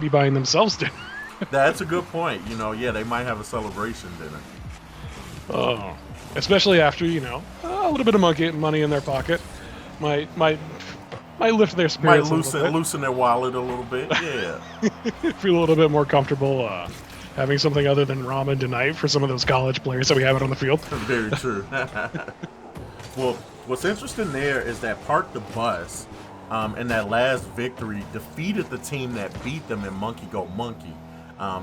be buying themselves dinner. That's a good point. Yeah, they might have a celebration dinner. Oh, especially after a little bit of money in their pocket might lift their Might spirits a little bit. loosen their wallet a little bit. Yeah. Feel a little bit more comfortable having something other than ramen tonight for some of those college players that we have out on the field. Very true. Well, what's interesting there is that Park the Bus in that last victory defeated the team that beat them in Monkey Go Monkey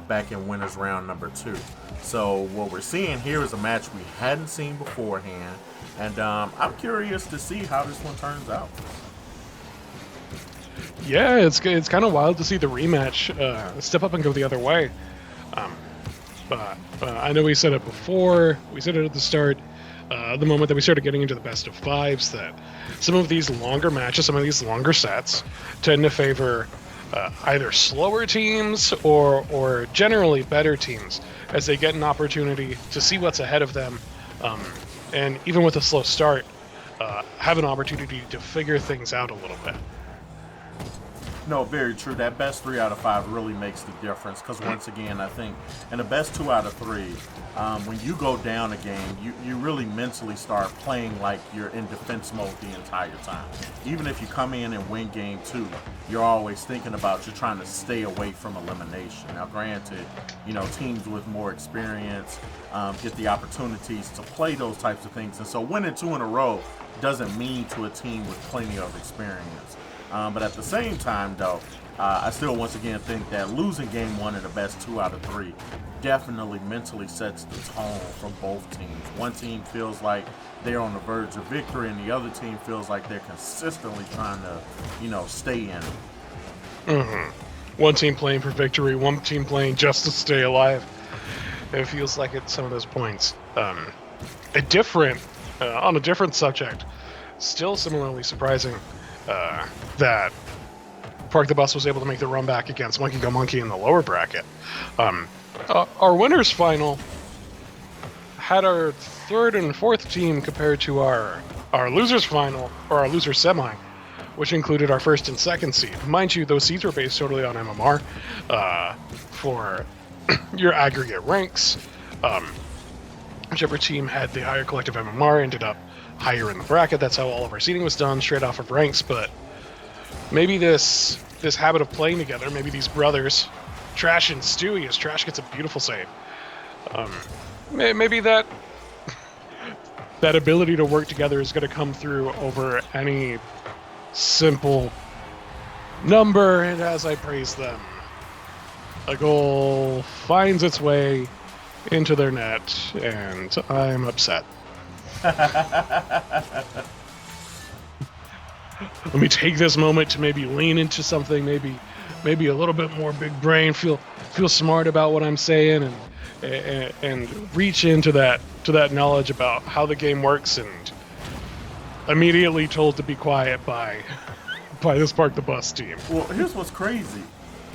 back in winners round number 2. So what we're seeing here is a match we hadn't seen beforehand, and I'm curious to see how this one turns out. Yeah, it's kind of wild to see the rematch step up and go the other way. But I know we said it before. We said it at the start. The moment that we started getting into the best of fives, that some of these longer matches, some of these longer sets, tend to favor either slower teams or generally better teams as they get an opportunity to see what's ahead of them, and even with a slow start, have an opportunity to figure things out a little bit. No, very true. That best 3 out of 5 really makes the difference because, once again, I think in the best 2 out of 3, when you go down a game, you really mentally start playing like you're in defense mode the entire time. Even if you come in and win game 2, you're always thinking about you're trying to stay away from elimination. Now, granted, teams with more experience get the opportunities to play those types of things. And so winning 2 in a row doesn't mean to a team with plenty of experience. But at the same time, though, I still once again think that losing game 1 in the best 2 out of 3 definitely mentally sets the tone from both teams. One team feels like they're on the verge of victory, and the other team feels like they're consistently trying to, stay in it. Mm-hmm. One team playing for victory, one team playing just to stay alive. It feels like at some of those points. On a different subject, still similarly surprising. That Park the Bus was able to make the run back against Monkey Go Monkey in the lower bracket. Our winners final had our third and fourth team compared to our losers final, or our losers semi, which included our first and second seed. Mind you, those seeds were based totally on MMR for your aggregate ranks. Whichever team had the higher collective MMR ended up higher in the bracket. That's how all of our seeding was done, straight off of ranks. But maybe this habit of playing together, maybe these brothers, Trash and Stewie, as Trash gets a beautiful save, maybe that ability to work together is going to come through over any simple number. And as I praise them, a goal finds its way into their net, and I'm upset. Let me take this moment to maybe lean into something, maybe a little bit more big brain, feel smart about what I'm saying, and reach into that knowledge about how the game works, and immediately told to be quiet by this Park the Bus team. Well, here's what's crazy.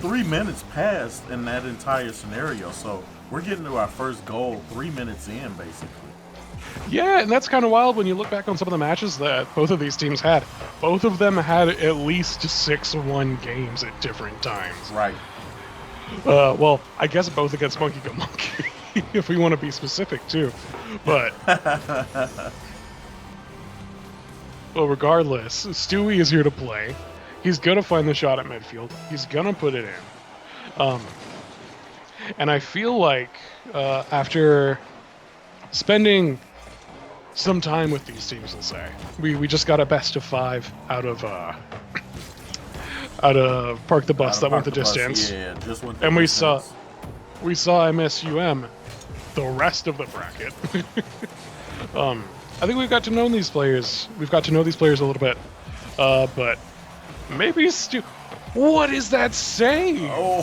3 minutes passed in that entire scenario, so we're getting to our first goal 3 minutes in, basically. Yeah, and that's kind of wild when you look back on some of the matches that both of these teams had. Both of them had at least 6-1 games at different times. Right. Well, I guess both against Monkey Go Monkey, if we want to be specific, too. But... well, regardless, Stewie is here to play. He's going to find the shot at midfield. He's going to put it in. And I feel like after spending some time with these teams, let's say, we just got a best of 5 out of Park the Bus that went the distance. Yeah, just went the and distance. we saw MSUM the rest of the bracket. I think we've got to know these players. We've got to know these players a little bit. But maybe what is that save? Oh.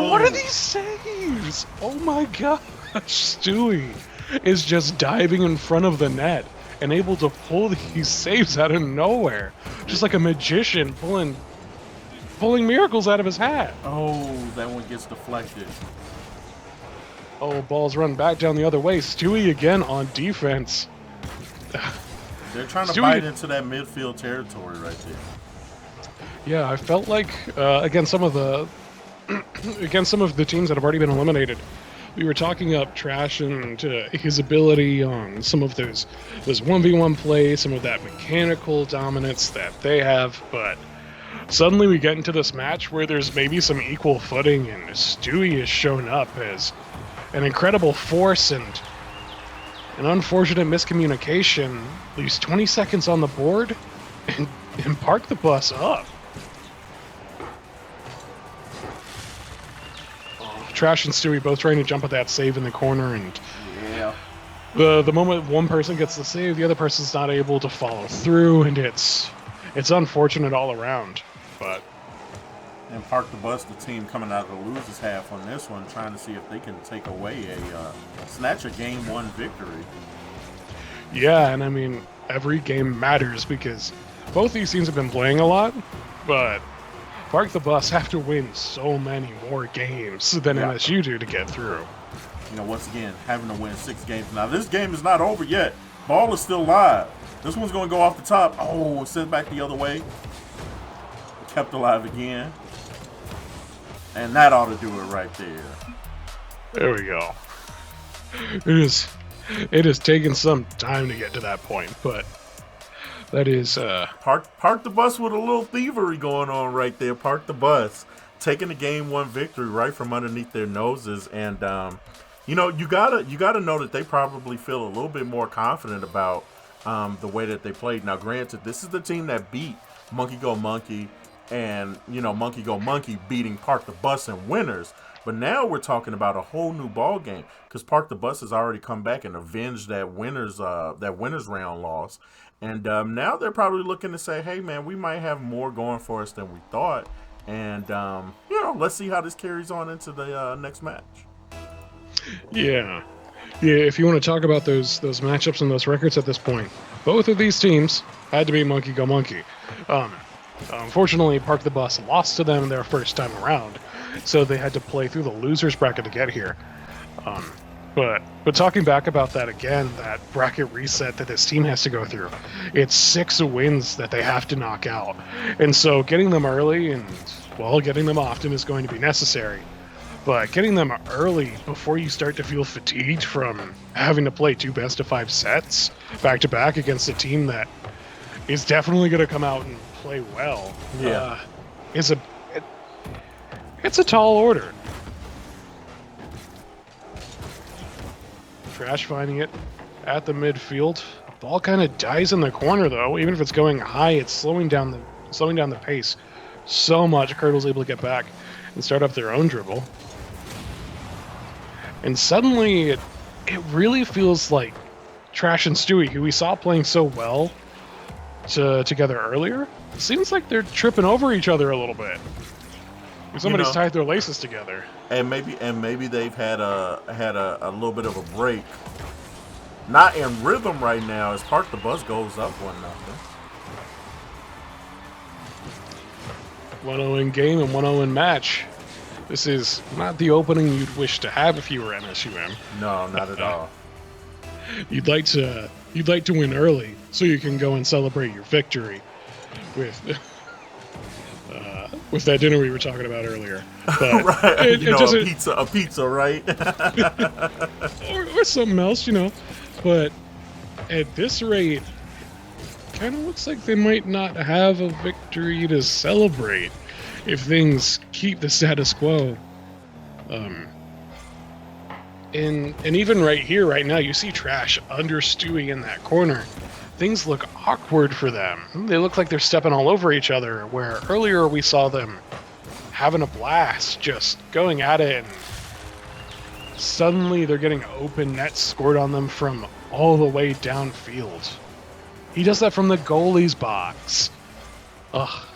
What are these saves? Oh my gosh, Stewie is just diving in front of the net and able to pull these saves out of nowhere, just like a magician pulling miracles out of his hat. Oh, that one gets deflected. Oh, ball's run back down the other way. Stewie again on defense. They're trying to bite into that midfield territory right there. Yeah, I felt like again some of the against some of the teams that have already been eliminated. We were talking up Trash and his ability on some of those 1v1 plays, some of that mechanical dominance that they have, but suddenly we get into this match where there's maybe some equal footing, and Stewie has shown up as an incredible force, and an unfortunate miscommunication leaves 20 seconds on the board and park the bus up. Trash and Stewie both trying to jump at that save in the corner, and Yeah. the moment one person gets the save, the other person's not able to follow through, and it's unfortunate all around. But And Park the Bus, the team coming out of the losers half on this one, trying to see if they can take away snatch a game 1 victory. yeah, and I mean, every game matters because both these teams have been playing a lot, but Park the Bus have to win so many more games than Yeah. MSU do to get through. You know, once again, having to win 6 games. Now, this game is not over yet. Ball is still live. This one's going to go off the top. Oh, sent back the other way. Kept alive again. And that ought to do it right there. There we go. It has taken some time to get to that point, but that is Park the Bus with a little thievery going on right there. Park the Bus taking the game 1 victory right from underneath their noses, and you know, you gotta know that they probably feel a little bit more confident about the way that they played. Now, granted, this is the team that beat Monkey Go Monkey, and you know, Monkey Go Monkey beating Park the Bus and winners. But now we're talking about a whole new ball game because Park the Bus has already come back and avenged that winners round loss. And now they're probably looking to say, hey, man, we might have more going for us than we thought. And, you know, let's see how this carries on into the next match. yeah. If you want to talk about those matchups and those records at this point, both of these teams had to be Monkey Go Monkey. Unfortunately, Park the Bus lost to them their first time around, so they had to play through the losers bracket to get here. But talking back about that again, that bracket reset that this team has to go through, it's 6 wins that they have to knock out. And so getting them early and, well, getting them often is going to be necessary. But getting them early before you start to feel fatigued from having to play 2 best-of-5 sets back-to-back against a team that is definitely going to come out and play well, it's a tall order. Trash finding it at the midfield. Ball kind of dies in the corner though. Even if it's going high, it's slowing down the pace so much. Curdle's able to get back and start up their own dribble. And suddenly it really feels like Trash and Stewie, who we saw playing so well together earlier, seems like they're tripping over each other a little bit. Somebody's tied their laces together. And maybe they've had a little bit of a break. Not in rhythm right now as Park the Bus goes up 1-0. 1-0 in game and 1-0 in match. This is not the opening you'd wish to have if you were MSUM. No, not at all. You'd like to win early so you can go and celebrate your victory with that dinner we were talking about earlier. But right, a pizza, right? or something else, you know. But at this rate, kind of looks like they might not have a victory to celebrate if things keep the status quo. And even right here, right now, you see Trash under Stewie in that corner. Things look awkward for them. They look like they're stepping all over each other, where earlier we saw them having a blast, just going at it, and suddenly they're getting open nets scored on them from all the way downfield. He does that from the goalie's box. Ugh.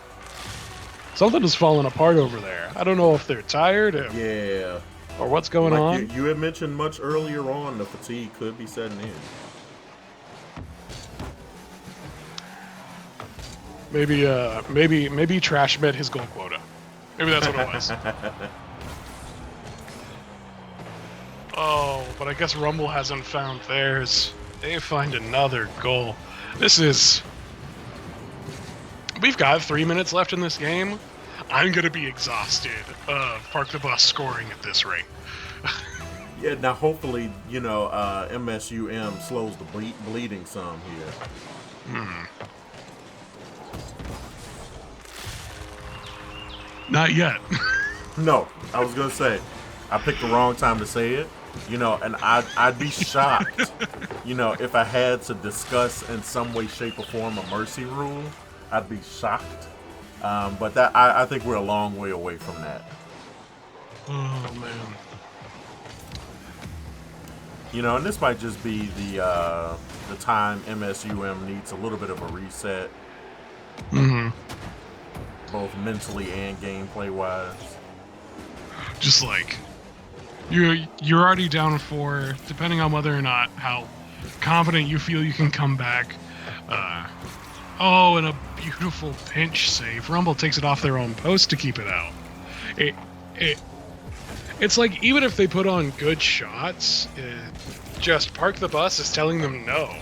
Something is falling apart over there. I don't know if they're tired or what's going on. You had mentioned much earlier on the fatigue could be setting in. Maybe Trash met his goal quota. Maybe that's what it was. Oh, but I guess Rumble hasn't found theirs. They find another goal. We've got 3 minutes left in this game. I'm gonna be exhausted of Park the Bus scoring at this rate. Yeah, now hopefully, MSUM slows the bleeding some here. Not yet. No, I was gonna say, I picked the wrong time to say it. And I'd be shocked, if I had to discuss in some way, shape, or form a mercy rule. I'd be shocked. But I think we're a long way away from that. Oh man. And this might just be the time MSUM needs a little bit of a reset, both mentally and gameplay wise. Just like you're already down 4, depending on whether or not how confident you feel you can come back. And a beautiful pinch save. Rumble takes it off their own post to keep it out. It's like, even if they put on good shots, just Park the Bus is telling them no.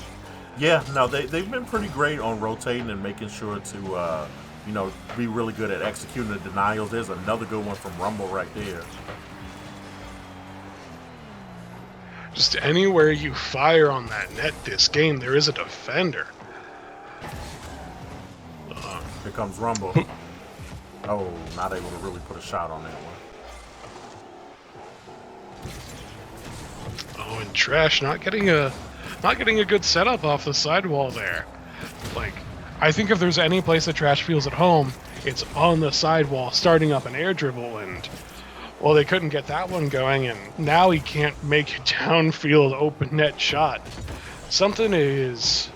Yeah, no, they've been pretty great on rotating and making sure to, be really good at executing the denials. There's another good one from Rumble right there. Just anywhere you fire on that net this game, there is a defender. Here comes Rumble. Oh, not able to really put a shot on that one. Oh, and Trash not getting a good setup off the sidewall there. Like, I think if there's any place that Trash feels at home, it's on the sidewall, starting up an air dribble, and well, they couldn't get that one going, and now he can't make a downfield open net shot. Something's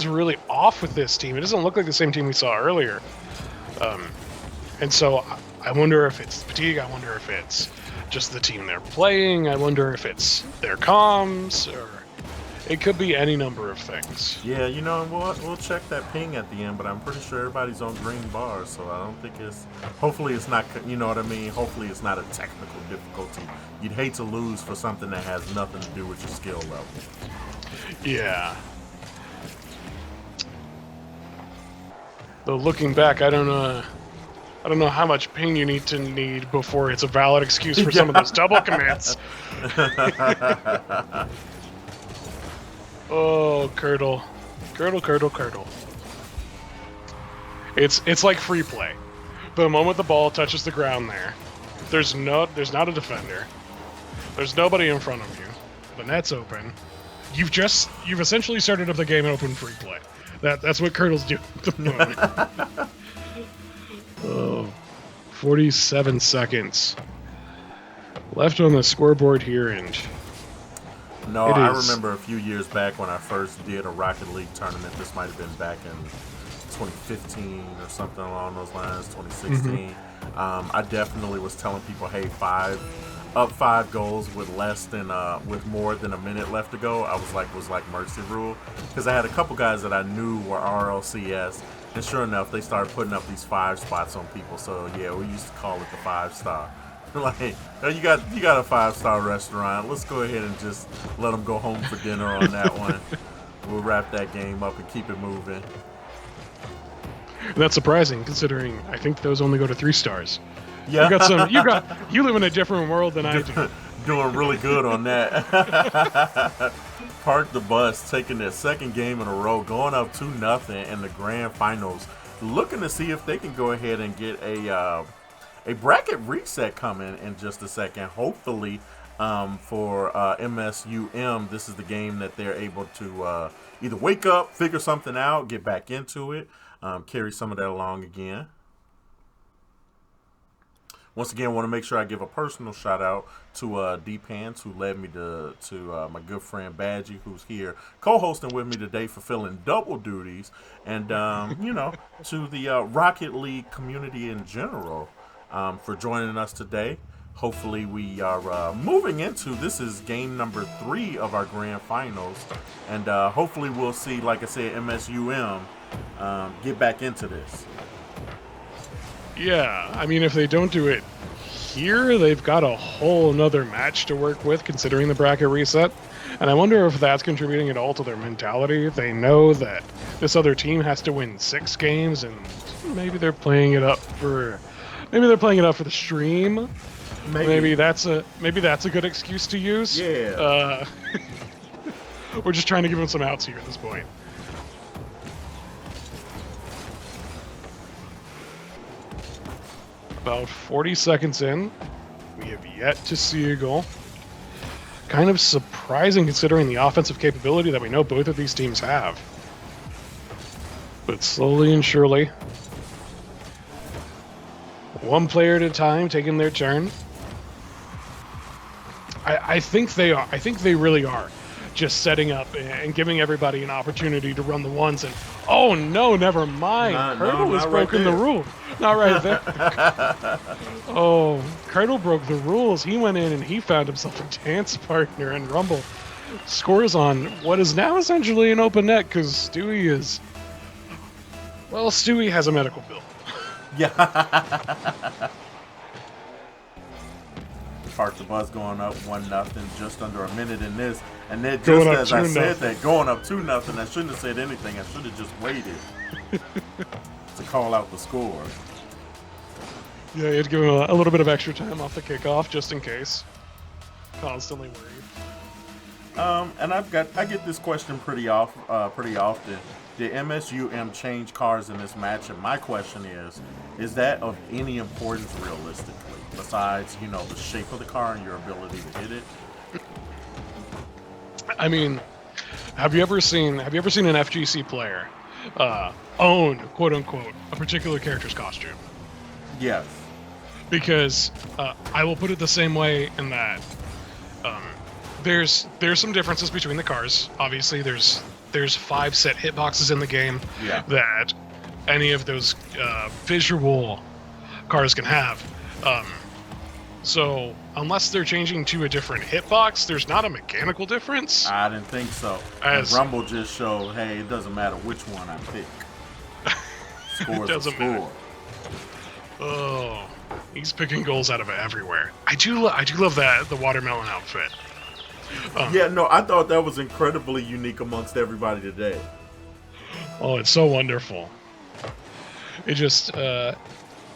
really off with this team. It doesn't look like the same team we saw earlier. And so I wonder if it's fatigue. I wonder if it's just the team they're playing. I wonder if it's their comms, or it could be any number of things. Yeah, we'll check that ping at the end, but I'm pretty sure everybody's on green bars, so I don't think hopefully it's not, hopefully it's not a technical difficulty. You'd hate to lose for something that has nothing to do with your skill level. Yeah. Though looking back, I don't know how much ping you need before it's a valid excuse for some of those double commits. Oh, Curdle. Curdle. It's like free play. The moment the ball touches the ground there's not a defender. There's nobody in front of you. The net's open. You've essentially started up the game in open free play. That's what Curdle's doing at the moment. Oh, 47 seconds left on the scoreboard here, and no, I remember a few years back when I first did a Rocket League tournament. This might have been back in 2015 or something along those lines, 2016. I definitely was telling people, hey, up 5 goals with with more than a minute left to go. I was like mercy rule, because I had a couple guys that I knew were RLCS, and sure enough, they started putting up these 5 spots on people. So yeah, we used to call it the 5-star. Like, you got a 5-star restaurant. Let's go ahead and just let them go home for dinner on that one. We'll wrap that game up and keep it moving. That's surprising, considering I think those only go to 3 stars. Yeah, you live in a different world than I do. Doing really good on that. Park the Bus taking their second game in a row, going up 2-0 in the grand finals, looking to see if they can go ahead and get a bracket reset coming in just a second. Hopefully, for MSUM, this is the game that they're able to either wake up, figure something out, get back into it, carry some of that along again. Once again, I want to make sure I give a personal shout out to D-Pants, who led me to my good friend Badgie, who's here co-hosting with me today, fulfilling double duties, and to the Rocket League community in general for joining us today. Hopefully we are moving into, this is game number 3 of our grand finals, and hopefully we'll see, like I said, MSUM get back into this. Yeah, I mean, if they don't do it here, they've got a whole another match to work with, considering the bracket reset. And I wonder if that's contributing at all to their mentality. They know that this other team has to win 6 games, and maybe they're playing it up for Maybe they're playing it up for the stream. Maybe. Maybe that's a good excuse to use. Yeah. We're just trying to give them some outs here at this point. About 40 seconds in, we have yet to see a goal. Kind of surprising considering the offensive capability that we know both of these teams have. But slowly and surely, one player at a time taking their turn. I think they are. I think they really are just setting up and giving everybody an opportunity to run the ones. And oh no, never mind. Curdle has broken the rule. Not right there. Oh, Curdle broke the rules. He went in and he found himself a dance partner, and Rumble scores on what is now essentially an open net because Stewie is. Well, Stewie has a medical bill. Yeah. Park the Bus going up 1-0, just under a minute in this, and then just as I said that, going up 2-0, I shouldn't have said anything. I should have just waited to call out the score. Yeah, you had to give him a little bit of extra time off the kickoff just in case. Constantly worried. And I get this question pretty often. Did MSUM change cars in this match? And my question is that of any importance realistically, besides, the shape of the car and your ability to hit it? I mean, have you ever seen an FGC player own, quote unquote, a particular character's costume? Yes. Because I will put it the same way in that there's some differences between the cars. Obviously, there's 5 set hitboxes in the game that any of those visual cars can have. So unless they're changing to a different hitbox, there's not a mechanical difference. I didn't think so. And Rumble just showed, hey, it doesn't matter which one I pick. Score's a score. Oh, he's picking goals out of everywhere. I do love the watermelon outfit. I thought that was incredibly unique amongst everybody today. Oh, it's so wonderful. It just it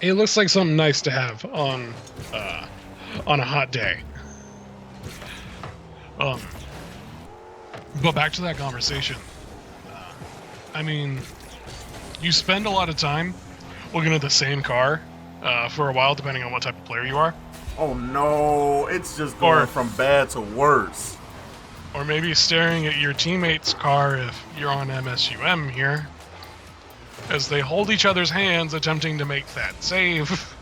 looks like something nice to have on a hot day. But back to that conversation. I mean, you spend a lot of time looking at the same car for a while, depending on what type of player you are. Oh no, it's just going from bad to worse. Or maybe staring at your teammate's car if you're on MSUM here, as they hold each other's hands attempting to make that save.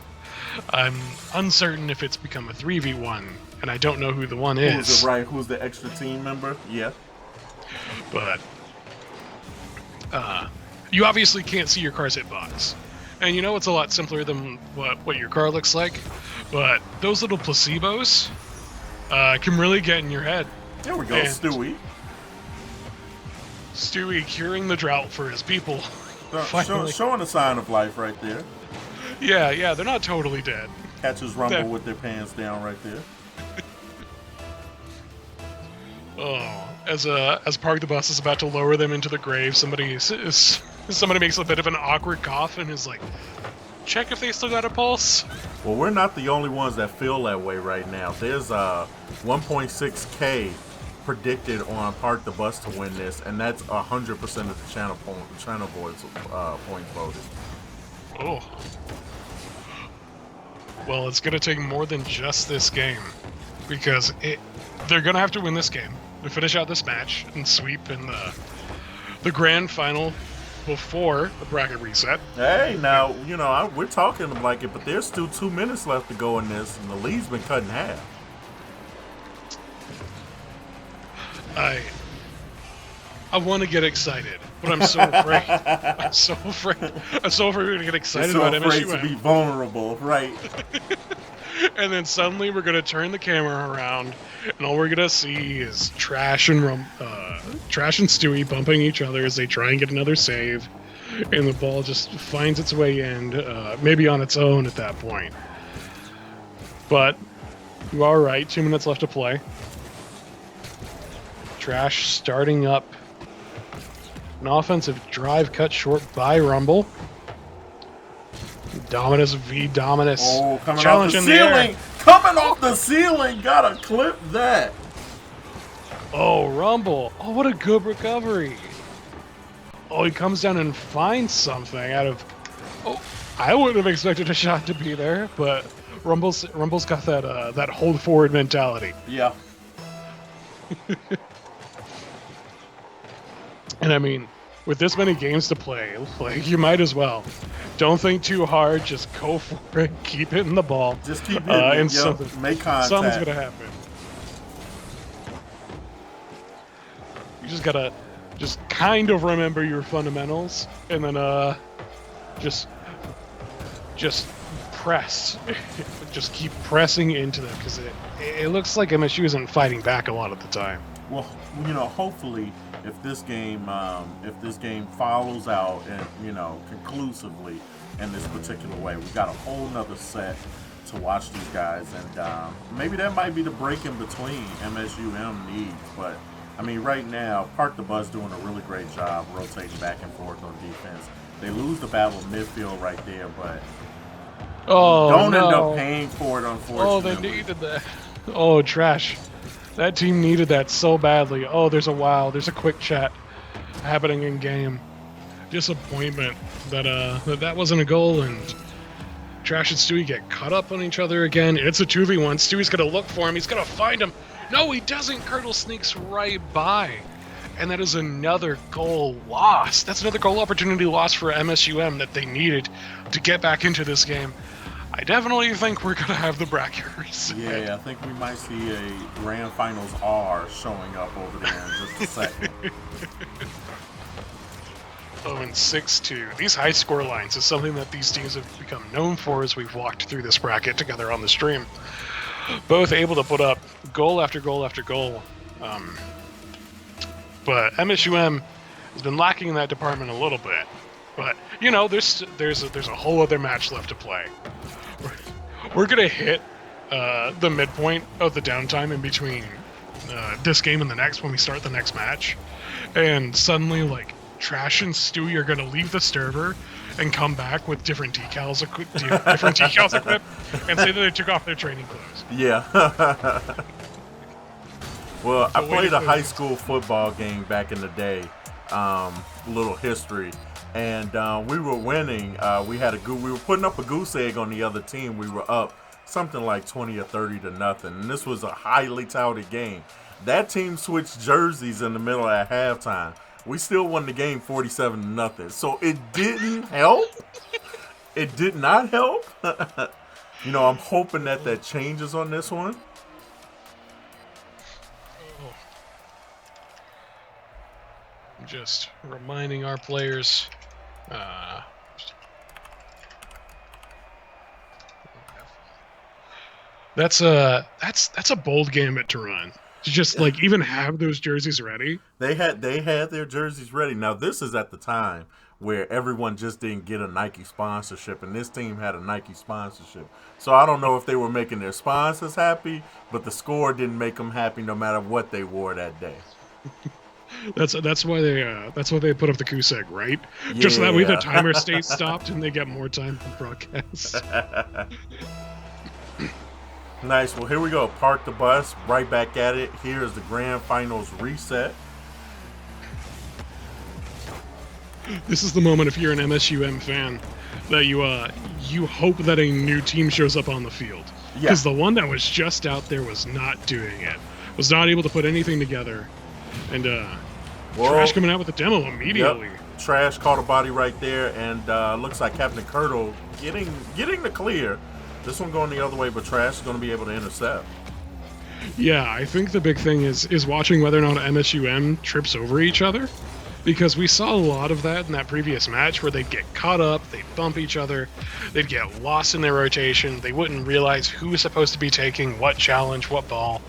I'm uncertain if it's become a 3v1, and I don't know who the one is. Who's it, right? Who's the extra team member? Yeah. But you obviously can't see your car's hitbox. And you know it's a lot simpler than what your car looks like, but those little placebos can really get in your head. There we go, and Stewie. Stewie curing the drought for his people. Showing a sign of life right there. Yeah, they're not totally dead. Catches Rumble with their pants down right there. Oh, as Park the Bus is about to lower them into the grave, somebody makes a bit of an awkward cough and is like, check if they still got a pulse. Well, we're not the only ones that feel that way right now. There's 1.6K predicted on Park the Bus to win this, and that's 100% of the channel points voted. Oh. Well, it's going to take more than just this game, because they're going to have to win this game to finish out this match and sweep in the grand final before the bracket reset. Hey, now, we're talking like it, but there's still 2 minutes left to go in this, and the lead's been cut in half. I want to get excited, but I'm so afraid. I'm so afraid to get excited about MSUM. So afraid to be vulnerable, right? And then suddenly we're gonna turn the camera around, and all we're gonna see is Trash and Stewie bumping each other as they try and get another save, and the ball just finds its way in, maybe on its own at that point. But you are right. 2 minutes left to play. Trash starting up an offensive drive cut short by Rumble. Dominus v Dominus. Oh, coming Challenge off the in the air. ceiling! Coming off the ceiling! Gotta clip that. Oh, Rumble. Oh, what a good recovery. Oh, he comes down and finds something out of... Oh, I wouldn't have expected a shot to be there, but Rumble's got that that hold forward mentality. Yeah. And I mean, with this many games to play, like, you might as well. Don't think too hard, just go for it, keep hitting the ball. Just keep hitting it, and yep. Make contact. something's gonna happen. You just gotta kind of remember your fundamentals, and then just press. Just keep pressing into them, because it looks like MSU isn't fighting back a lot of the time. Well, you know, hopefully, if this game follows out and, you know, conclusively in this particular way, we got a whole nother set to watch these guys, and maybe that might be the break in between MSUM needs. But I mean, right now, Park the Bus doing a really great job rotating back and forth on defense. They lose the battle of midfield right there, but don't end up paying for it, unfortunately. Oh, they needed that. Oh, trash. That team needed that so badly. Oh, there's a quick chat happening in game. Disappointment that wasn't a goal, and Trash and Stewie get caught up on each other again. It's a 2v1. Stewie's gonna look for him. He's gonna find him. No, he doesn't. Curdle sneaks right by. And that is another goal lost. That's another goal opportunity lost for MSUM that they needed to get back into this game. I definitely think we're going to have the bracket reset. Yeah, I think we might see a Grand Finals R showing up over there in just a second. Oh, and 6-2. These high score lines is something that these teams have become known for as we've walked through this bracket together on the stream. Both able to put up goal after goal after goal. But MSUM has been lacking in that department a little bit. But, you know, there's a whole other match left to play. We're going to hit the midpoint of the downtime in between this game and the next when we start the next match. And suddenly, like, Trash and Stewie are going to leave the server and come back with different decals equipped and say that they took off their training clothes. Yeah. Well, I played a high school football game back in the day, little history, and we were winning. We were putting up a goose egg on the other team. We were up something like 20 or 30 to nothing, and this was a highly touted game. That team switched jerseys in the middle at halftime. We still won the game 47 to nothing. So it didn't help. It did not help. You know, I'm hoping that changes on this one. Just reminding our players. That's a bold gambit to run. To just like even have those jerseys ready. They had their jerseys ready. Now this is at the time where everyone just didn't get a Nike sponsorship, and this team had a Nike sponsorship. So I don't know if they were making their sponsors happy, but the score didn't make them happy no matter what they wore that day. That's why they put up the goose egg, right? Yeah. Just so that way the timer stays stopped and they get more time for broadcast. Nice. Well, here we go. Park the Bus. Right back at it. Here is the Grand Finals reset. This is the moment, if you're an MSUM fan, that you hope that a new team shows up on the field. Because the one that was just out there was not doing it. Was not able to put anything together. And Trash coming out with the demo immediately. Yep. Trash caught a body right there, and looks like Captain Curdle getting the clear. This one going the other way, but Trash is going to be able to intercept. Yeah, I think the big thing is watching whether or not MSUM trips over each other, because we saw a lot of that in that previous match where they'd get caught up, they'd bump each other, they'd get lost in their rotation, they wouldn't realize who was supposed to be taking what challenge, what ball,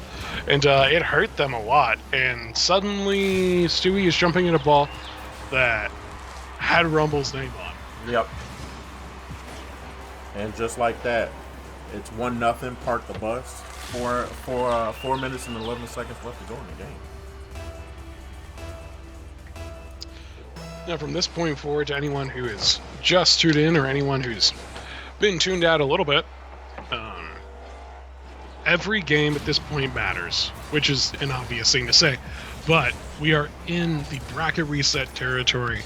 and it hurt them a lot. And suddenly Stewie is jumping in a ball that had Rumble's name on it. Yep. And just like that, it's 1-0. Park the Bus. 4 minutes and 11 seconds left to go in the game. Now, from this point forward, to anyone who is just tuned in or anyone who's been tuned out a little bit. Every game at this point matters, which is an obvious thing to say, but we are in the bracket reset territory.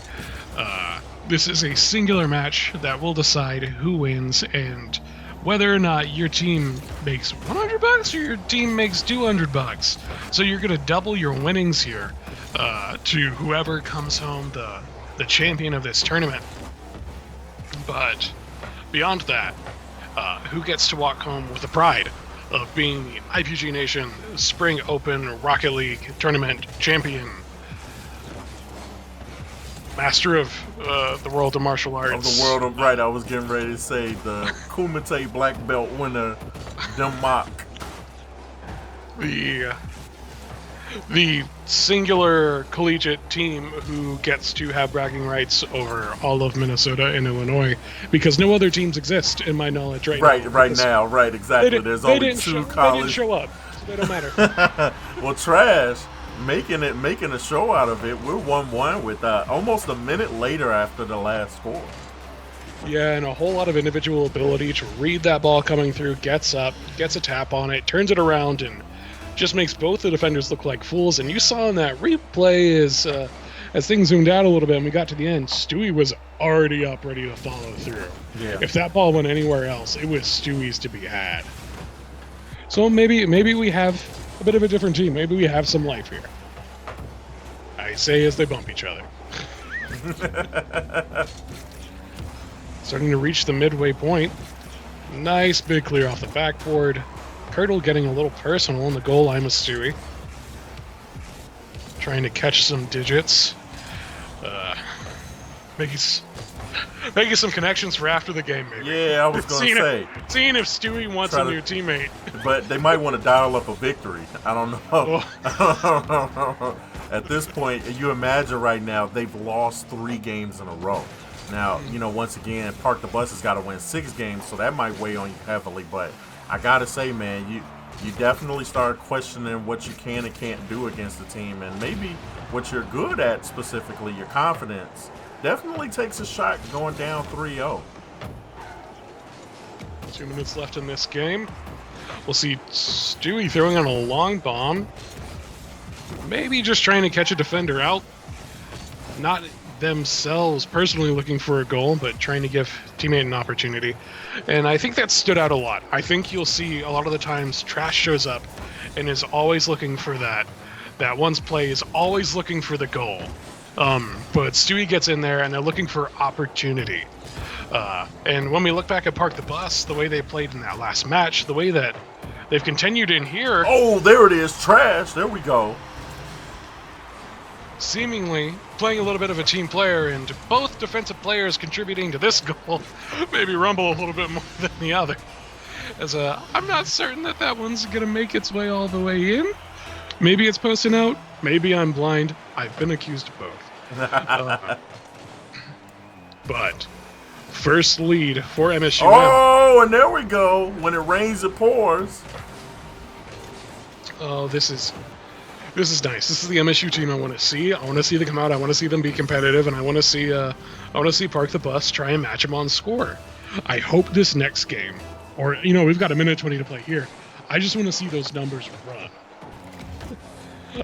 This is a singular match that will decide who wins and whether or not your team makes $100 or your team makes $200. So you're going to double your winnings here to whoever comes home the champion of this tournament. But beyond that, who gets to walk home with the pride of being the IPG Nation Spring Open Rocket League Tournament champion, master of the world of martial arts. Of the world of, right, I was getting ready to say the Kumite Black Belt winner, Demak. The singular collegiate team who gets to have bragging rights over all of Minnesota and Illinois, because no other teams exist in my knowledge right now. Right now, right, exactly. There's only two colleges. They didn't show up, so they don't matter. Well, Trash making a show out of it. We're 1-1 with almost a minute later after the last score. Yeah, and a whole lot of individual ability to read that ball coming through, gets up, gets a tap on it, turns it around, and just makes both the defenders look like fools. And you saw in that replay as things zoomed out a little bit and we got to the end, Stewie was already up, ready to follow through. Yeah. If that ball went anywhere else, it was Stewie's to be had. So maybe we have a bit of a different team. Maybe we have some life here. I say as they bump each other. Starting to reach the midway point. Nice big clear off the backboard. Curdle getting a little personal on the goal line with Stewie. Trying to catch some digits. Making some connections for after the game, maybe. Yeah, I was going to say. Seeing if Stewie wants a new teammate. But they might want to dial up a victory. I don't know. At this point, you imagine right now, they've lost 3 games in a row. Now, once again, Park the Bus has got to win 6 games, so that might weigh on you heavily. But I got to say, man, you definitely start questioning what you can and can't do against the team. And maybe what you're good at, specifically your confidence, definitely takes a shot going down 3-0. 2 minutes left in this game. We'll see Stewie throwing on a long bomb. Maybe just trying to catch a defender out. Not themselves personally looking for a goal, but trying to give teammate an opportunity. And I think that stood out a lot. I think you'll see a lot of the times Trash shows up and is always looking for that one's play is always looking for the goal. But Stewie gets in there and they're looking for opportunity. And when we look back at Park the Bus, the way they played in that last match, the way that they've continued in here. Oh, there it is. Trash. There we go. Seemingly playing a little bit of a team player, and both defensive players contributing to this goal. Maybe Rumble a little bit more than the other. As I'm not certain that one's going to make its way all the way in. Maybe it's posting out. Maybe I'm blind. I've been accused of both. But first lead for MSUM. Oh, and there we go. When it rains, it pours. Oh, this is nice. This is the MSU team I want to see. I want to see them come out. I want to see them be competitive, and I want to see Park the Bus try and match them on score. I hope this next game, or we've got a minute 20 to play here. I just want to see those numbers run.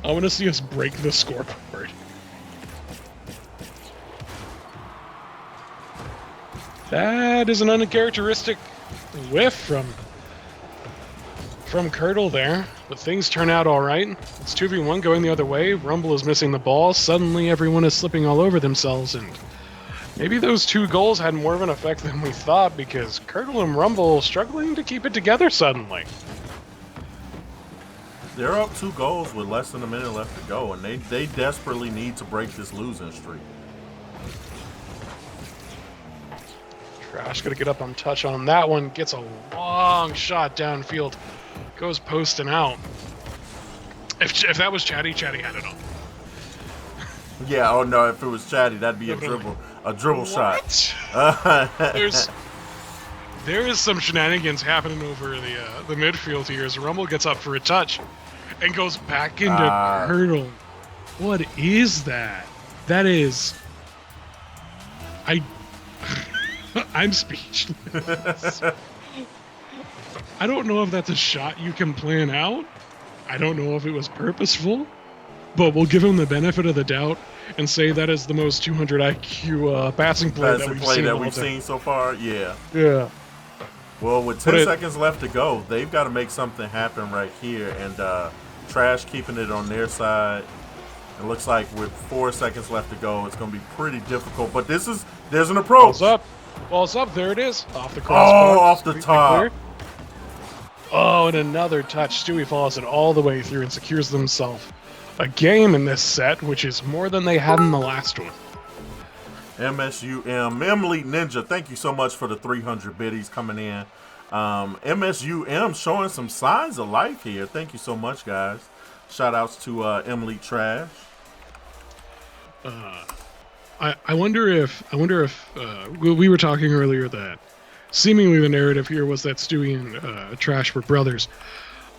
I want to see us break the scoreboard. That is an uncharacteristic whiff from Curdle there, but things turn out all right. It's 2v1 going the other way. Rumble is missing the ball. Suddenly everyone is slipping all over themselves, and maybe those 2 goals had more of an effect than we thought, because Curdle and Rumble struggling to keep it together suddenly. They're up 2 goals with less than a minute left to go, and they desperately need to break this losing streak. Trash gonna get up on touch on that one. Gets a long shot downfield. Goes posting out. If that was Chatty had it all. Yeah, oh no, if it was Chatty, that'd be a dribble shot. There is some shenanigans happening over the midfield here as Rumble gets up for a touch and goes back into Curdle. What is that? That is... I'm speechless. I don't know if that's a shot you can plan out. I don't know if it was purposeful, but we'll give him the benefit of the doubt and say that is the most 200 IQ passing play that we've seen so far. Yeah. Yeah. Well, with 10 seconds left to go, they've got to make something happen right here. And Trash keeping it on their side. It looks like with 4 seconds left to go, it's going to be pretty difficult. But there's an approach. Ball's up. There it is. Off the crossbar. Oh, off the top. Oh, and another touch. Stewie follows it all the way through and secures themselves a game in this set, which is more than they had in the last one. MSUM, Emily Ninja, thank you so much for the 300 biddies coming in. MSUM showing some signs of life here. Thank you so much, guys. Shout outs to Emily Trash. I wonder if we were talking earlier that seemingly the narrative here was that Stewie and Trash were brothers.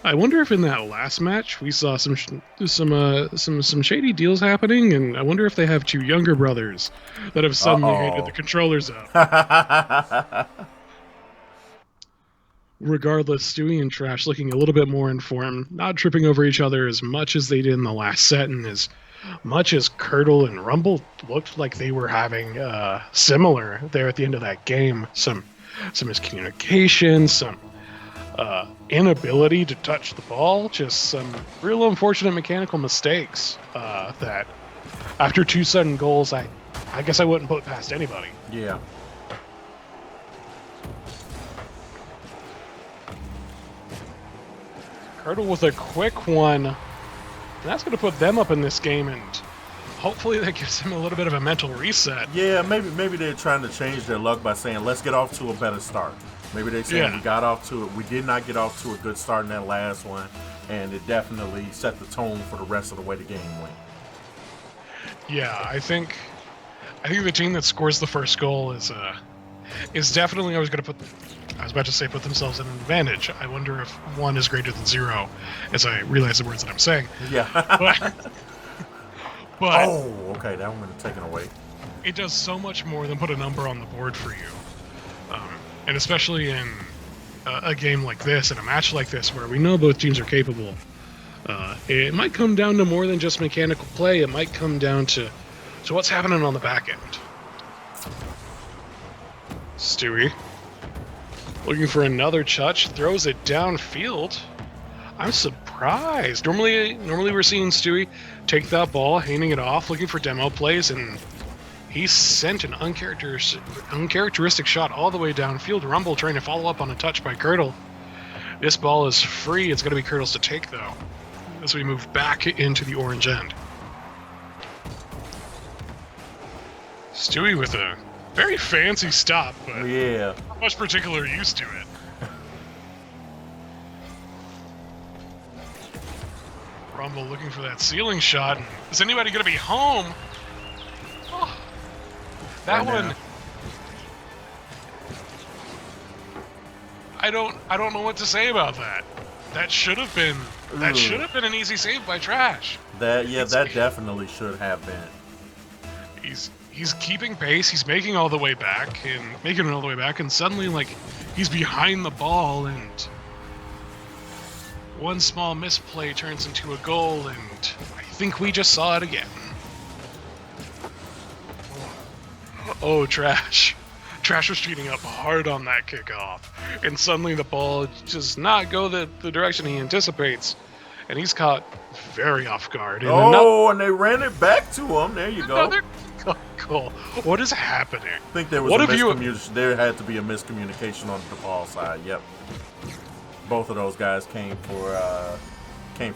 I wonder if in that last match we saw some shady deals happening, and I wonder if they have two younger brothers that have suddenly handed the controllers out. Regardless, Stewie and Trash looking a little bit more informed, not tripping over each other as much as they did in the last set, and as much as Curdle and Rumble looked like they were having similar there at the end of that game. Some miscommunication, some inability to touch the ball, just some real unfortunate mechanical mistakes that after 2 sudden goals, I guess I wouldn't put past anybody. Yeah. Curdle with a quick one. And that's going to put them up in this game, and hopefully that gives them a little bit of a mental reset. Yeah, maybe they're trying to change their luck by saying, let's get off to a better start. Maybe they're saying we did not get off to a good start in that last one, and it definitely set the tone for the rest of the way the game went. Yeah, I think the team that scores the first goal is definitely, I was about to say put themselves in an advantage. I wonder if 1 is greater than 0, as I realize the words that I'm saying. Yeah. but oh, okay, that one taken away. It does so much more than put a number on the board for you. And especially in a game like this, in a match like this, where we know both teams are capable, it might come down to more than just mechanical play. It might come down to what's happening on the back end. Stewie, looking for another touch, throws it downfield. I'm surprised. Normally we're seeing Stewie take that ball, handing it off, looking for demo plays, and he sent an uncharacteristic shot all the way downfield. Rumble trying to follow up on a touch by Curdle. This ball is free. It's going to be Curdle's to take, though, as we move back into the orange end. Stewie with a very fancy stop, but yeah, not much particular use to it. Rumble looking for that ceiling shot. Is anybody going to be home? Oh. That one, I don't know what to say about that. That should have been an easy save by Trash. That definitely should have been. He's keeping pace. He's making all the way back, and suddenly he's behind the ball, and one small misplay turns into a goal, and I think we just saw it again. Oh, Trash. Trash was speeding up hard on that kickoff. And suddenly the ball does not go the direction he anticipates. And he's caught very off guard. And they ran it back to him. There you go. Goal. What is happening? I think there was there had to be a miscommunication on the ball side. Yep. Both of those guys came for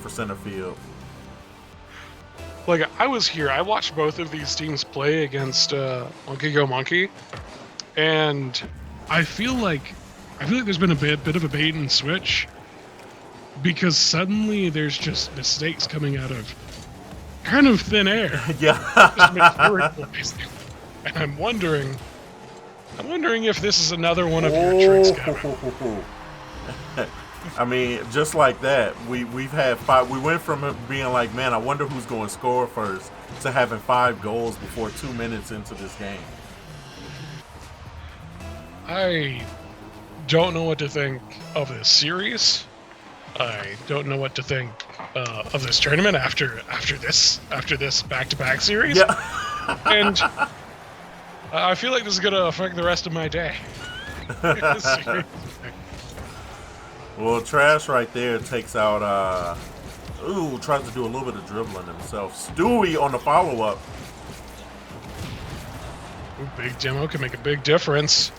center field. I was here. I watched both of these teams play against Monkey Go Monkey, and I feel like there's been a bit of a bait and switch, because suddenly there's just mistakes coming out of kind of thin air. Yeah. And I'm wondering if this is another one of your tricks, Kevin. I mean, just like that, we've had 5. We went from being like, man, I wonder who's going to score first, to having 5 goals before 2 minutes into this game. I don't know what to think of this series. I don't know what to think of this tournament after this back-to-back series. Yeah. And I feel like this is gonna affect the rest of my day. Well, Trash right there takes out. Tries to do a little bit of dribbling himself. Stewie on the follow-up. Ooh, big demo can make a big difference.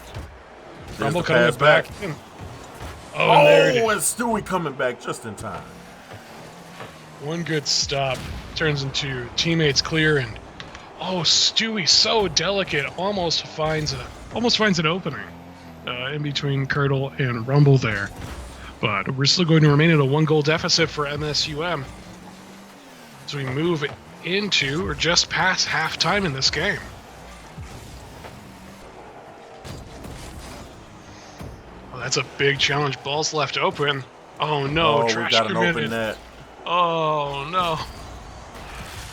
There's Rumble the coming pass back. In. Oh, and there it and is. Stewie coming back just in time. One good stop turns into teammates clear, and Stewie so delicate, almost finds an opening in between Curdle and Rumble there. But we're still going to remain at a 1-goal deficit for MSUM as we move into or just past halftime in this game. Oh, that's a big challenge. Ball's left open. Oh no, Oh, Trash we got an committed. open net. Oh no.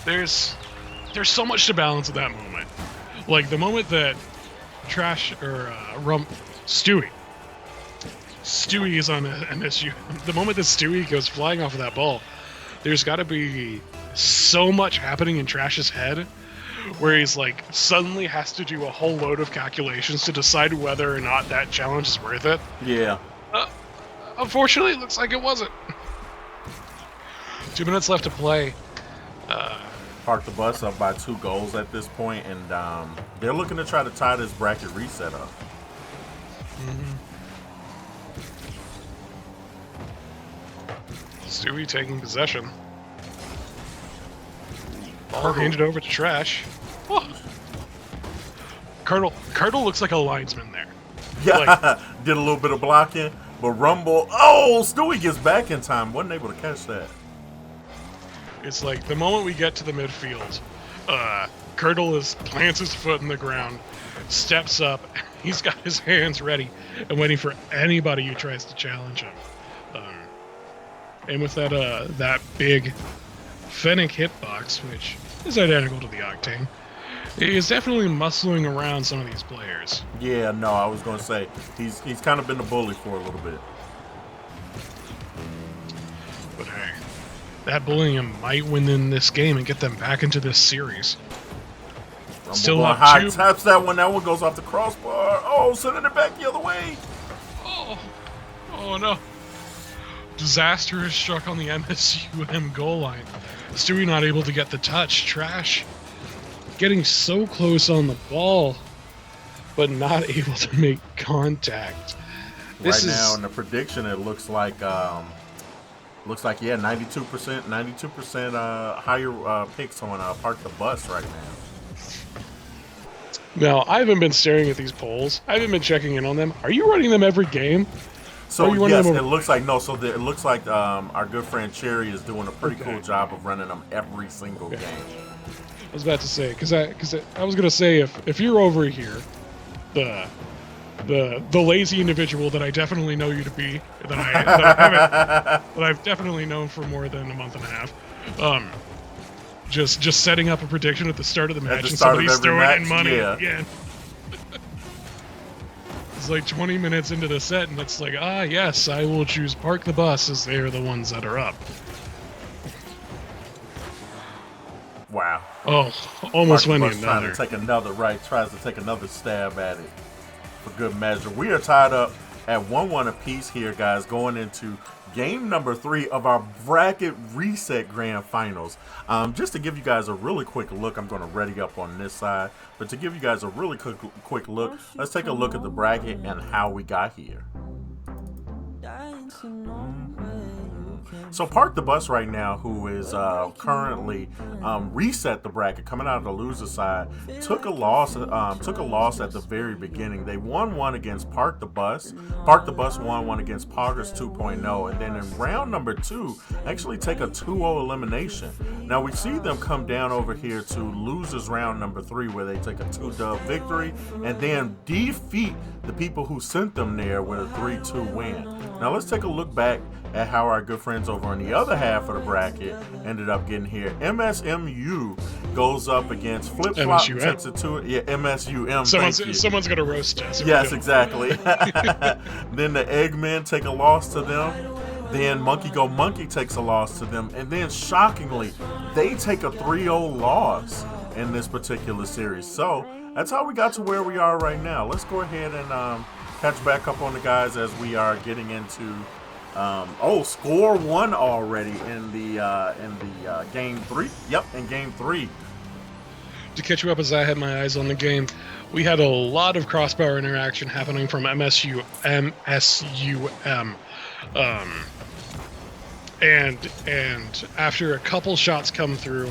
There's so much to balance at that moment. Like the moment that Trash or Stewie is on MSU. The moment that Stewie goes flying off of that ball, there's got to be so much happening in Trash's head where he's like suddenly has to do a whole load of calculations to decide whether or not that challenge is worth it. Yeah. Unfortunately, it looks like it wasn't. 2 minutes left to play. Park the Bus up by 2 goals at this point, and they're looking to try to tie this bracket reset up. Stewie taking possession. Ball handed over to Trash. Oh. Curdle looks like a linesman there. Yeah, Like, did a little bit of blocking, but Rumble. Oh, Stewie gets back in time. Wasn't able to catch that. it's like the moment we get to the midfield, Curdle plants his foot in the ground, steps up, he's got his hands ready and waiting for anybody who tries to challenge him. And with that big Fennec hitbox, which is identical to the Octane, he's definitely muscling around some of these players. Yeah, no, I was gonna say he's kind of been the bully for a little bit. But hey, that bullying might win them this game and get them back into this series. Rumble Still going up high, 2. taps that one. That one goes off the crossbar. Oh, sending it back the other way. Oh no. Disaster is struck on the MSUM goal line. Stewie not able to get the touch. Trash getting so close on the ball, but not able to make contact. Right now in the prediction, it looks like 92% higher picks on Park the Bus right now. Now, I haven't been staring at these polls. I haven't been checking in on them. Are you running them every game? So yes, it looks like it looks like our good friend Cherry is doing a pretty cool job of running them every single game. I was about to say because I was gonna say if you're over here, the lazy individual that I definitely know you to be, that I've definitely known for more than a month and a half, just setting up a prediction at the start of the match and somebody's throwing in money again. It's like 20 minutes into the set, and it's like, yes, I will choose Park the Bus as they are the ones that are up. Wow. Oh, almost Park the winning Bus another. tries to take another stab at it for good measure. We are tied up at 1-1 apiece here, guys, going into game number 3 of our bracket reset grand finals. Just to give you guys a really quick look, I'm going to ready up on this side, but to give you guys a really quick look, let's take a look at the bracket and how we got here. So Park the Bus right now, who is currently reset the bracket, coming out of the loser side, took a loss at the very beginning. They won 1 against Park the Bus. Park the Bus won 1 against Poggers 2.0, and then in round number 2, actually take a 2-0 elimination. Now we see them come down over here to losers round number 3, where they take a 2-dub victory and then defeat the people who sent them there with a 3-2 win. Now let's take a look back at how our good friends over on the other half of the bracket ended up getting here. MSMU goes up against Flip Flop, takes it to it. Yeah, MSUM. Someone's gonna roast us. Yes, exactly. Then the Eggmen take a loss to them. Then Monkey Go Monkey takes a loss to them. And then, shockingly, they take a 3-0 loss in this particular series. So, that's how we got to where we are right now. Let's go ahead and catch back up on the guys as we are getting into... score 1 already in the game 3. Yep, in game 3. To catch you up as I had my eyes on the game, we had a lot of crossbar interaction happening from MSUM. And after a couple shots come through,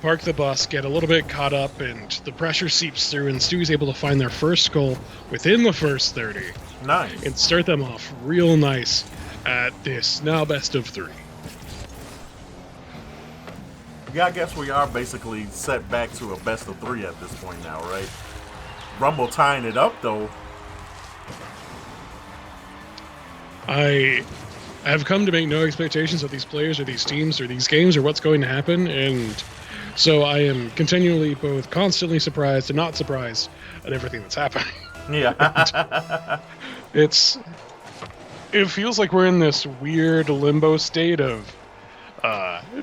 park the bus, get a little bit caught up, and the pressure seeps through, and Stewie's able to find their first goal within the first 30. Nice. And start them off real nice at this now best of 3. Yeah, I guess we are basically set back to a best of 3 at this point now, right? Rumble tying it up, though. I have come to make no expectations of these players or these teams or these games or what's going to happen, and so I am continually both constantly surprised and not surprised at everything that's happening. Yeah. It feels like we're in this weird limbo state of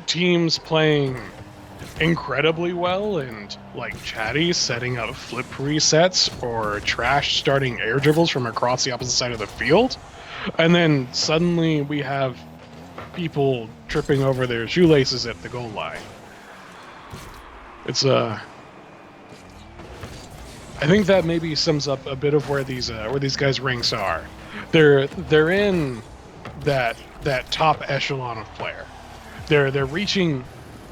teams playing incredibly well and like Chatty setting up flip resets or Trash starting air dribbles from across the opposite side of the field. And then suddenly we have people tripping over their shoelaces at the goal line. It's I think that maybe sums up a bit of where these guys' ranks are. They're in that top echelon of player. They're reaching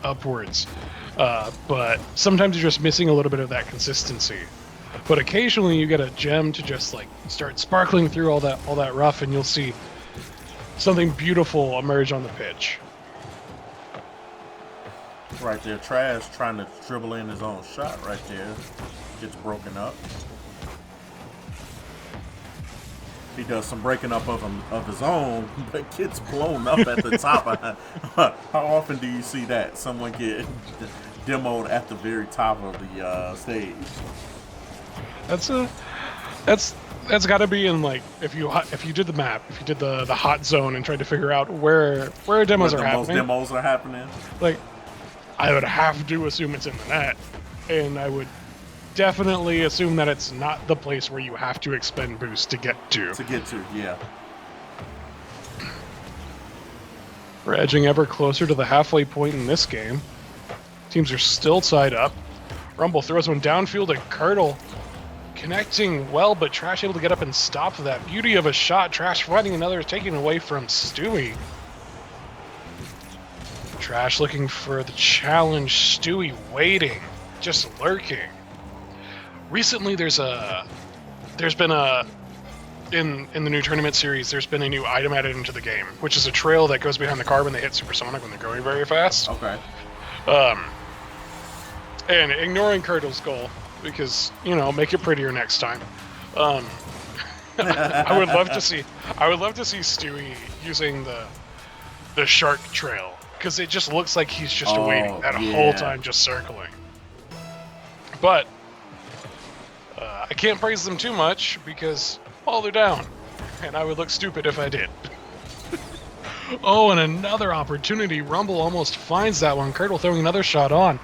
upwards, but sometimes you're just missing a little bit of that consistency. But occasionally you get a gem to just like start sparkling through all that rough, and you'll see something beautiful emerge on the pitch. Right there, Trash trying to dribble in his own shot right there. Gets broken up. He does some breaking up of his own, but gets blown up at the top. How often do you see that? Someone get demoed at the very top of the stage. That's got to be in like if you did the map, if you did the hot zone and tried to figure out where demos are happening. Most demos are happening. Like, I would have to assume it's in the net, and I would definitely assume that it's not the place where you have to expend boost to get to. Yeah. We're edging ever closer to the halfway point in this game. Teams are still tied up. Rumble throws one downfield at Curdle. Connecting well, but Trash able to get up and stop that. Beauty of a shot. Trash finding another, taking away from Stewie. Trash looking for the challenge. Stewie waiting, just lurking. Recently, there's been in the new tournament series, there's been a new item added into the game, which is a trail that goes behind the car when they hit supersonic when they're going very fast. Okay. And ignoring Curdle's goal, because, make it prettier next time. I would love to see Stewie using the shark trail, because it just looks like he's just waiting that whole time, just circling. But I can't praise them too much because, they're down, and I would look stupid if I did. And another opportunity. Rumble almost finds that one. Curdle throwing another shot on.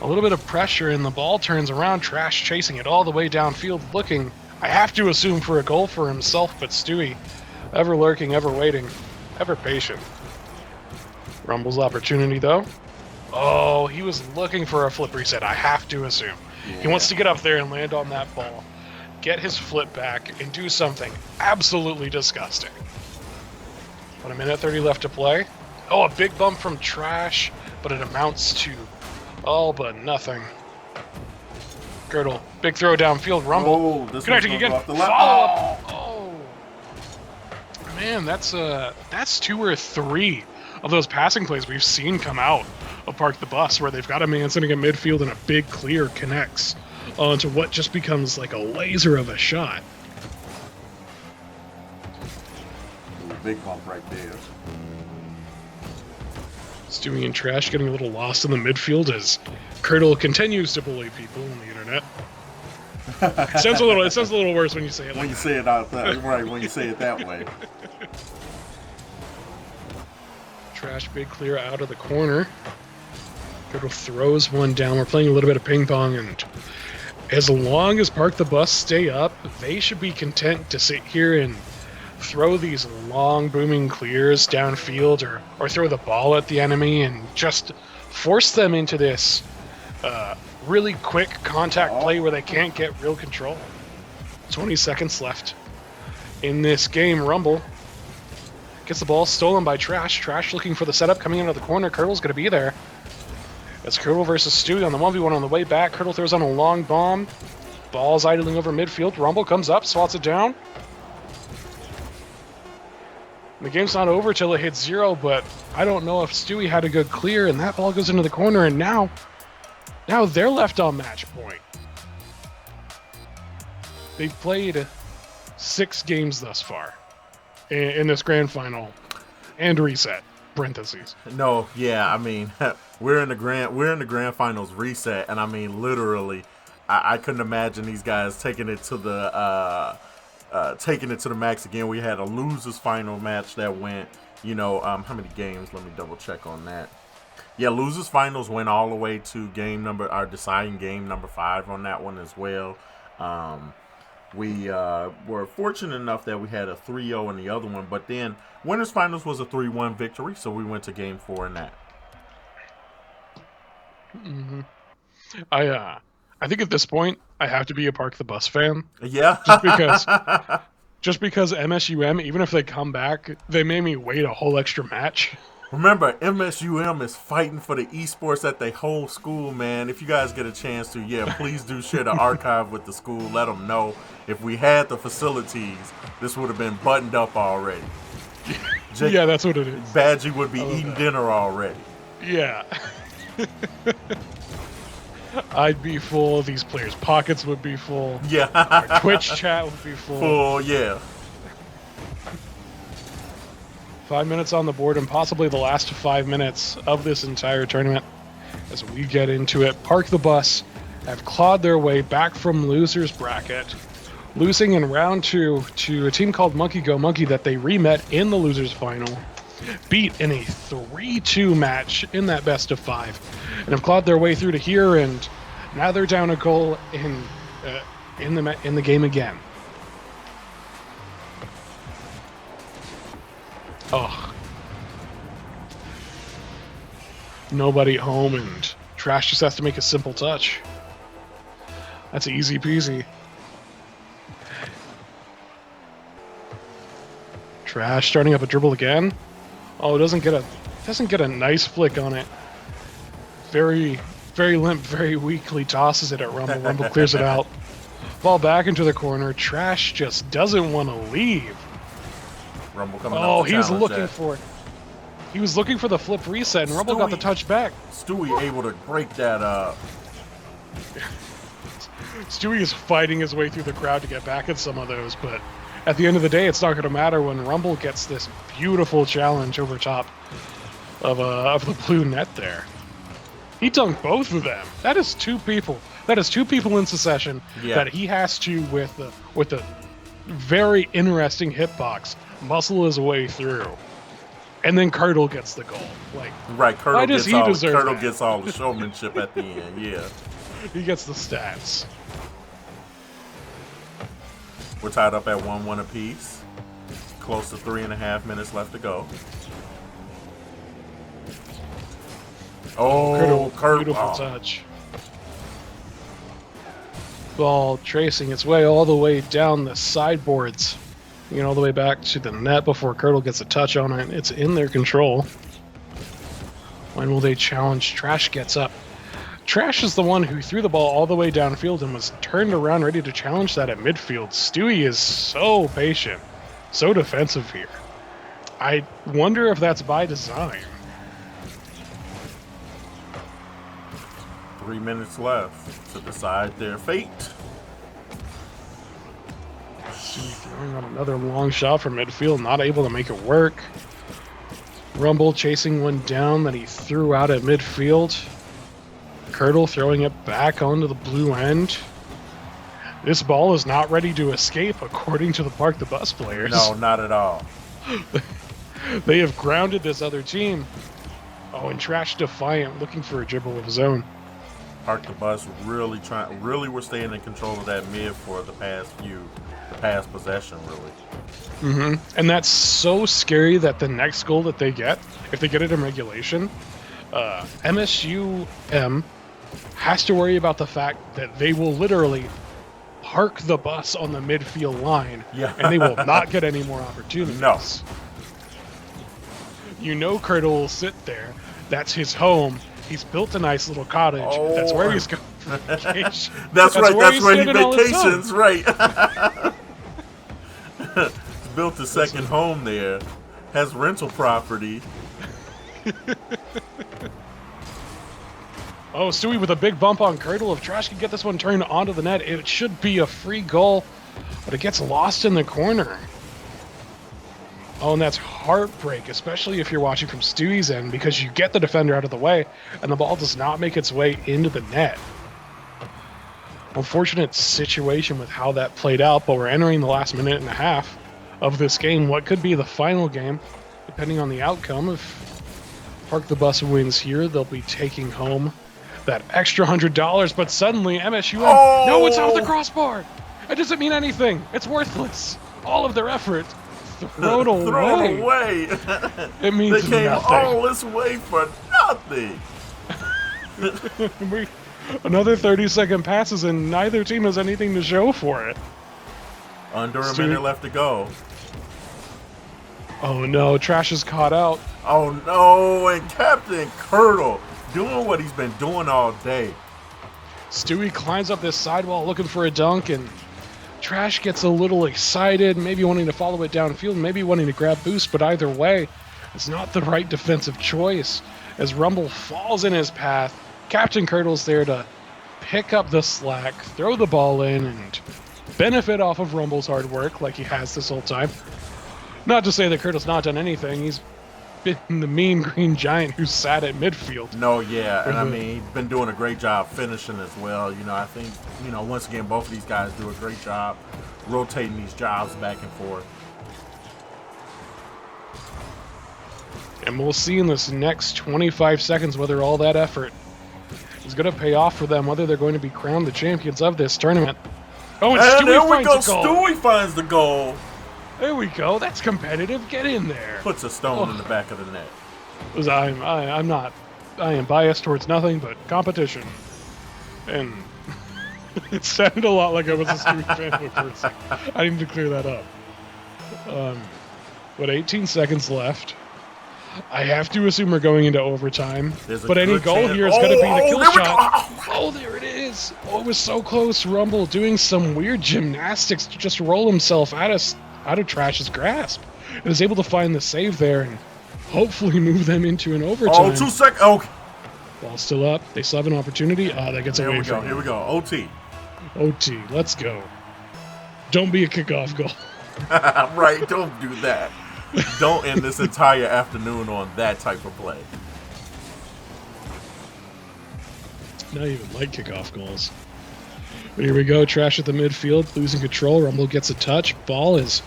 A little bit of pressure, and the ball turns around. Trash chasing it all the way downfield, looking, I have to assume, for a goal for himself, but Stewie, ever lurking, ever waiting, ever patient. Rumble's opportunity, though. He was looking for a flip reset, I have to assume. Yeah. He wants to get up there and land on that ball, get his flip back, and do something absolutely disgusting. 1 minute 30 left to play. A big bump from Trash, but it amounts to all but nothing. Girdle, big throw downfield. Rumble connecting again. Follow up. Man, that's 2 or 3 of those passing plays we've seen come out of Park the Bus, where they've got a man sitting at midfield and a big clear connects onto what just becomes like a laser of a shot. Ooh, big bump right there. Stewie and Trash getting a little lost in the midfield as Curdle continues to bully people on the internet. It sounds a little worse when you say it. When you say it out that right, when you say it that way. Trash big clear out of the corner. Curdle throws one down. We're playing a little bit of ping pong, and as long as Park the Bus stay up, they should be content to sit here and throw these long booming clears downfield or throw the ball at the enemy and just force them into this really quick contact play where they can't get real control. 20 seconds left in this game. Rumble gets the ball stolen by Trash. Trash looking for the setup, coming into the corner. Curdle's going to be there. It's Curdle versus Stewie on the 1v1 on the way back. Curdle throws on a long bomb. Ball's idling over midfield. Rumble comes up, swats it down. The game's not over till it hits 0, but I don't know if Stewie had a good clear, and that ball goes into the corner, and now they're left on match point. They've played 6 games thus far in this grand final and reset. Parentheses. No, yeah, I mean, we're in the grand finals reset, and I mean, literally, I couldn't imagine these guys taking it to the max again. We had a losers final match that went, how many games? Let me double check on that. Yeah, losers finals went all the way to our deciding game number 5 on that one as well. We were fortunate enough that we had a 3-0 in the other one, but then winners finals was a 3-1 victory, so we went to game 4 in that. Mm-hmm. I think at this point I have to be a Park the Bus fan. Yeah. just because MSUM, even if they come back, they made me wait a whole extra match. Remember, MSUM is fighting for the esports at their whole school, man. If you guys get a chance to, please do share the archive with the school. Let them know. If we had the facilities, this would have been buttoned up already. Yeah, that's what it is. Badgie would be eating dinner already. Yeah. I'd be full. These players' pockets would be full. Yeah. Our Twitch chat would be full. Full, yeah. 5 minutes on the board, and possibly the last 5 minutes of this entire tournament. As we get into it, Park the Bus have clawed their way back from losers bracket, losing in round 2 to a team called Monkey Go Monkey that they remet in the losers final, beat in a 3-2 match in that best of 5, and have clawed their way through to here, and now they're down a goal in the game again. Oh. Nobody at home, and Trash just has to make a simple touch. That's easy peasy. Trash starting up a dribble again. Oh, doesn't get a nice flick on it. Very, very limp, very weakly tosses it at Rumble. Rumble clears it out. Ball back into the corner. Trash just doesn't want to leave. Rumble coming up to he was looking that. for it. He was looking for the flip reset, and Rumble got the touch back. Stewie able to break that up. Stewie is fighting his way through the crowd to get back at some of those, but at the end of the day, it's not going to matter when Rumble gets this beautiful challenge over top of the blue net there. He dunked both of them. That is 2 people. That is 2 people in succession that he has to, with the very interesting hitbox, muscle his way through. And then Curdle gets the goal. Right, Curdle gets all the showmanship at the end, yeah. He gets the stats. We're tied up at 1-1 apiece. Close to 3.5 minutes left to go. Oh, beautiful touch. Ball tracing its way all the way down the sideboards. All the way back to the net before Curdle gets a touch on it. It's in their control. When will they challenge? Trash gets up. Trash is the one who threw the ball all the way downfield and was turned around ready to challenge that at midfield. Stewie is so patient, so defensive here. I wonder if that's by design. 3 minutes left to decide their fate. Stewie throwing on another long shot from midfield, not able to make it work. Rumble chasing one down that he threw out at midfield. Curdle throwing it back onto the blue end. This ball is not ready to escape, according to the Park the Bus players. No, not at all. They have grounded this other team. Oh, and Trash Defiant looking for a dribble of his own. Park the Bus really were staying in control of that mid for the past possession, really. And that's so scary that the next goal that they get, if they get it in regulation, MSUM has to worry about the fact that they will literally park the bus on the midfield line, and they will not get any more opportunities. No. You know Curdle will sit there. That's his home. He's built a nice little cottage. Oh. That's where he's going for vacation. That's right. That's where he spending all his time. vacations. Right. Built a second home there. Has rental property. Oh, Stewie with a big bump on Curdle. If Trash can get this one turned onto the net, it should be a free goal, but it gets lost in the corner. Oh, and that's heartbreak, especially if you're watching from Stewie's end, because you get the defender out of the way, and the ball does not make its way into the net. Unfortunate situation with how that played out, but we're entering the last minute and a half of this game. What could be the final game, depending on the outcome. If Park the Bus wins here, they'll be taking home that extra $100, but suddenly MSUM, no, it's off the crossbar. It doesn't mean anything. It's worthless. All of their effort thrown away. It means they came nothing. all this way for nothing. Another 30-second passes, and neither team has anything to show for it. Under a minute left to go. Oh no, Trash is caught out. Oh no, and Captain Curdle doing what he's been doing all day. Stewie climbs up this sidewall looking for a dunk, and Trash gets a little excited, maybe wanting to follow it downfield, maybe wanting to grab boost, but either way, it's not the right defensive choice. As Rumble falls in his path, Captain Curdle's there to pick up the slack, throw the ball in, and benefit off of Rumble's hard work like he has this whole time. Not to say that Curdle's not done anything. He's been the mean green giant who sat at midfield. No, yeah, and I mean, he's been doing a great job finishing as well. You know, I think, you know, once again, both of these guys do a great job rotating these jobs back and forth. And we'll see in this next 25 seconds whether all that effort is going to pay off for them, whether they're going to be crowned the champions of this tournament. Oh, and Stewie there we go. finds the goal. Stewie finds the goal. There we go. That's competitive. Get in there. Puts a stone in the back of the net. I am biased towards nothing but competition. And it sounded a lot like I was a Stewie fanboy person. I need to clear that up. 18 seconds left. I have to assume we're going into overtime. But any goal here is going to be the kill shot. Oh, there it is. Oh, it was so close. Rumble doing some weird gymnastics to just roll himself out of Trash's grasp. And is able to find the save there and hopefully move them into an overtime. Oh, 2 seconds. Oh. Ball's still up. They still have an opportunity. That gets away from them. Here we go. OT. OT. Let's go. Don't be a kickoff goal. Right. Don't do that. Don't end this entire afternoon on that type of play. Not even like kickoff goals. But here we go. Trash at the midfield, losing control. Rumble gets a touch. Ball is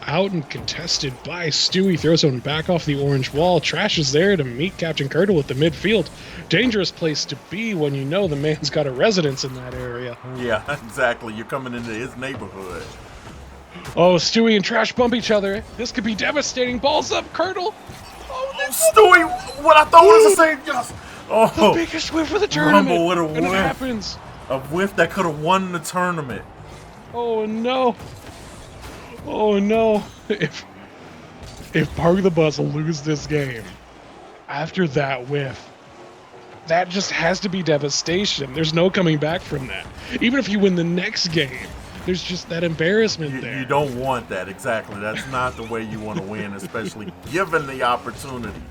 out and contested by Stewie. Throws one back off the orange wall. Trash is there to meet Captain Curdle at the midfield. Dangerous place to be when you know the man's got a residence in that area. Yeah, exactly. You're coming into his neighborhood. Oh, Stewie and Trash bump each other. This could be devastating. Balls up, Curdle. Oh, Stewie! What I thought was the same. Yes. Oh, the biggest whiff of the tournament. Rumble with a whiff. And it happens. A whiff that could have won the tournament. Oh no! Oh no! If Park the Bus lose this game after that whiff, that just has to be devastation. There's no coming back from that. Even if you win the next game, there's just that embarrassment there. You don't want that, exactly. That's not the way you want to win, especially given the opportunity.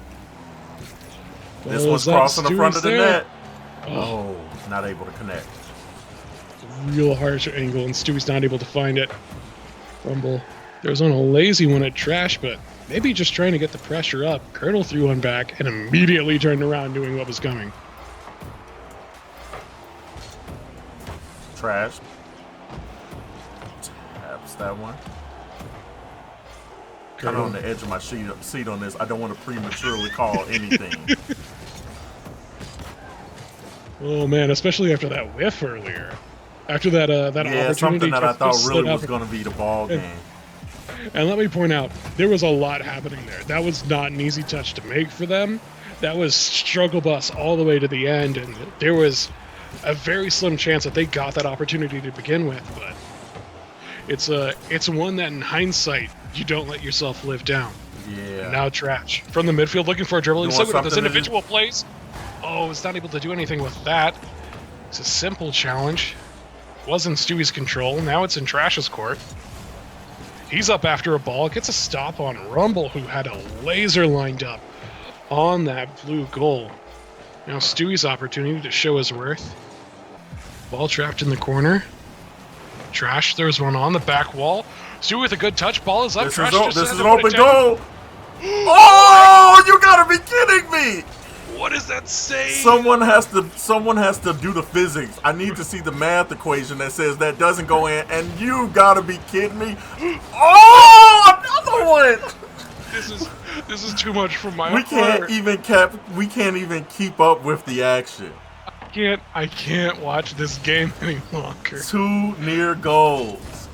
This one's crossing the front of the net. Oh, not able to connect. Real harsh angle, and Stewie's not able to find it. Rumble. There was on a lazy one at Trash, but maybe just trying to get the pressure up. Curdle threw one back and immediately turned around knowing what was coming. Trash. Taps that one. Kind of on the edge of my seat on this. I don't want to prematurely call anything. Oh man, especially after that whiff earlier. After that opportunity. Something that I thought really was going to be the ball game. And let me point out, there was a lot happening there. That was not an easy touch to make for them. That was struggle bus all the way to the end, and there was a very slim chance that they got that opportunity to begin with. But it's one that in hindsight you don't let yourself live down. Yeah. And now Trash from the midfield looking for a dribble. He's looking at those individual plays. Oh, he's not able to do anything with that. It's a simple challenge. Was in Stewie's control. Now it's in Trash's court. He's up after a ball. Gets a stop on Rumble, who had a laser lined up on that blue goal. Now Stewie's opportunity to show his worth. Ball trapped in the corner. Trash throws one on the back wall. Stewie with a good touch. Ball is up. This is an open goal. Oh, you gotta be kidding me! What does that say? Someone has to do the physics. I need to see the math equation that says that doesn't go in, and you gotta be kidding me. Oh, another one! This is too much for my we heart. We can't even keep up with the action. I can't watch this game any longer. 2 near goals.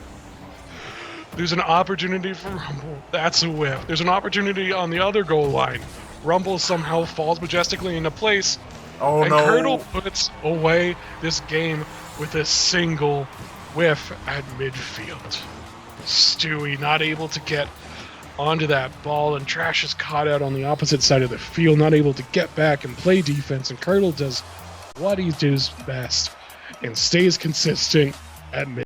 There's an opportunity for Rumble. That's a whiff. There's an opportunity on the other goal line. Rumble somehow falls majestically into place. Oh, and no. Curdle puts away this game with a single whiff at midfield. Stewie not able to get onto that ball, and Trash is caught out on the opposite side of the field, not able to get back and play defense, and Curdle does what he does best and stays consistent at midfield.